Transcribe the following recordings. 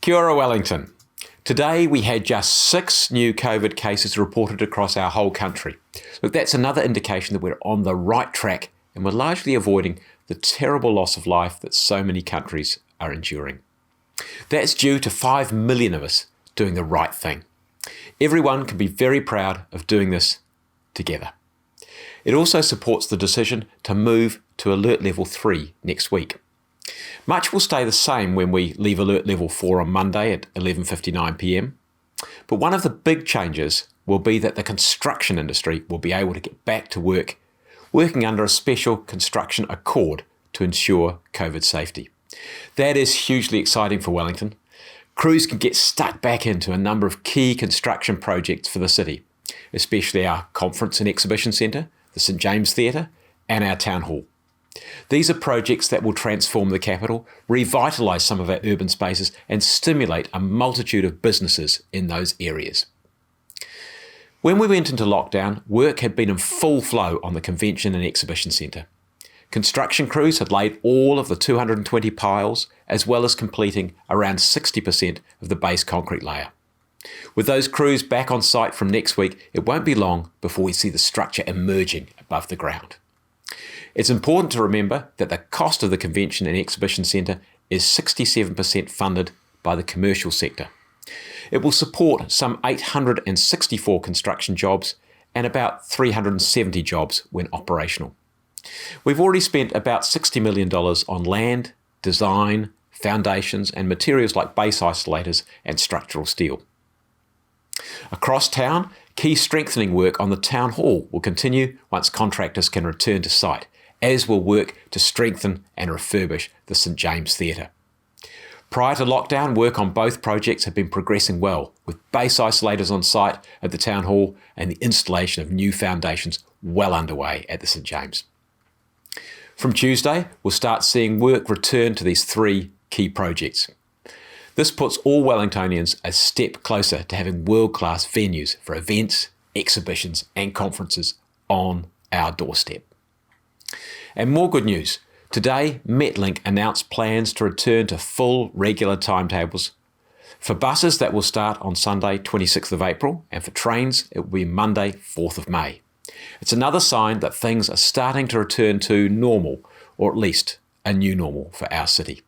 Kia ora, Wellington. Today we had just 6 new COVID cases reported across our whole country. Look, that's another indication that we're on the right track and we're largely avoiding the terrible loss of life that so many countries are enduring. That's due to 5 million of us doing the right thing. Everyone can be very proud of doing this together. It also supports the decision to move to Alert Level 3 next week. Much will stay the same when we leave Alert Level 4 on Monday at 11:59 p.m. But one of the big changes will be that the construction industry will be able to get back to work, working under a special construction accord to ensure COVID safety. That is hugely exciting for Wellington. Crews can get stuck back into a number of key construction projects for the city, especially our Conference and Exhibition Centre, the St James Theatre, and our Town Hall. These are projects that will transform the capital, revitalise some of our urban spaces and stimulate a multitude of businesses in those areas. When we went into lockdown, work had been in full flow on the Convention and Exhibition Centre. Construction crews had laid all of the 220 piles, as well as completing around 60% of the base concrete layer. With those crews back on site from next week, it won't be long before we see the structure emerging above the ground. It's important to remember that the cost of the Convention and Exhibition Centre is 67% funded by the commercial sector. It will support some 864 construction jobs and about 370 jobs when operational. We've already spent about $60 million on land, design, foundations and materials like base isolators and structural steel. Across town, key strengthening work on the Town Hall will continue once contractors can return to site, as will work to strengthen and refurbish the St James Theatre. Prior to lockdown, work on both projects had been progressing well, with base isolators on site at the Town Hall and the installation of new foundations well underway at the St James. From Tuesday, we'll start seeing work return to these 3 key projects. This puts all Wellingtonians a step closer to having world-class venues for events, exhibitions and conferences on our doorstep. And more good news. Today, Metlink announced plans to return to full regular timetables. For buses, that will start on Sunday, 26th of April, and for trains, it will be Monday, 4th of May. It's another sign that things are starting to return to normal, or at least a new normal for our city.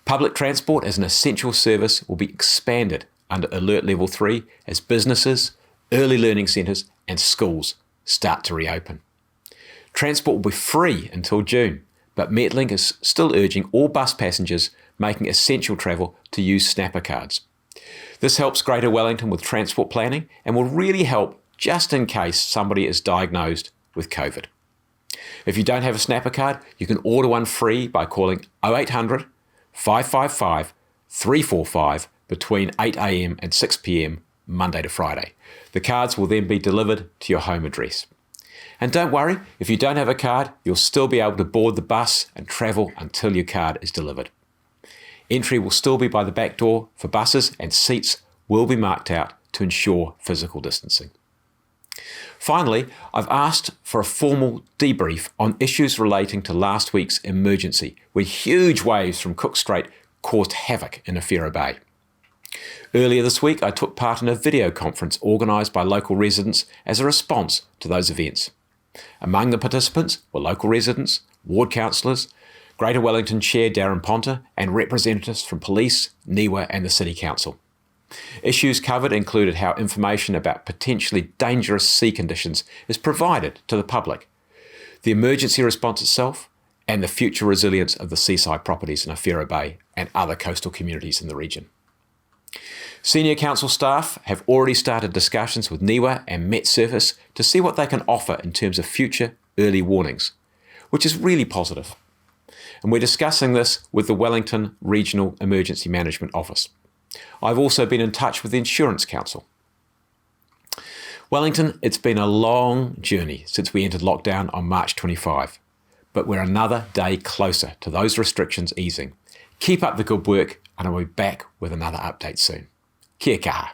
Public transport as an essential service will be expanded under Alert Level 3 as businesses, early learning centres and schools start to reopen. Transport will be free until June, but Metlink is still urging all bus passengers making essential travel to use snapper cards. This helps Greater Wellington with transport planning and will really help just in case somebody is diagnosed with COVID. If you don't have a snapper card, you can order one free by calling 0800 555 345 between 8 a.m. and 6 p.m. Monday to Friday. The cards will then be delivered to your home address. And don't worry, if you don't have a card, you'll still be able to board the bus and travel until your card is delivered. Entry will still be by the back door for buses and seats will be marked out to ensure physical distancing. Finally, I've asked for a formal debrief on issues relating to last week's emergency, where huge waves from Cook Strait caused havoc in Awhira Bay. Earlier this week, I took part in a video conference organised by local residents as a response to those events. Among the participants were local residents, ward councillors, Greater Wellington Chair Darren Ponter and representatives from police, NIWA and the City Council. Issues covered included how information about potentially dangerous sea conditions is provided to the public, the emergency response itself, and the future resilience of the seaside properties in Awhira Bay and other coastal communities in the region. Senior council staff have already started discussions with NIWA and Met Surface to see what they can offer in terms of future early warnings, which is really positive. And we're discussing this with the Wellington Regional Emergency Management Office. I've also been in touch with the Insurance Council. Wellington, it's been a long journey since we entered lockdown on March 25, but we're another day closer to those restrictions easing. Keep up the good work and I'll be back with another update soon. Kia kaha.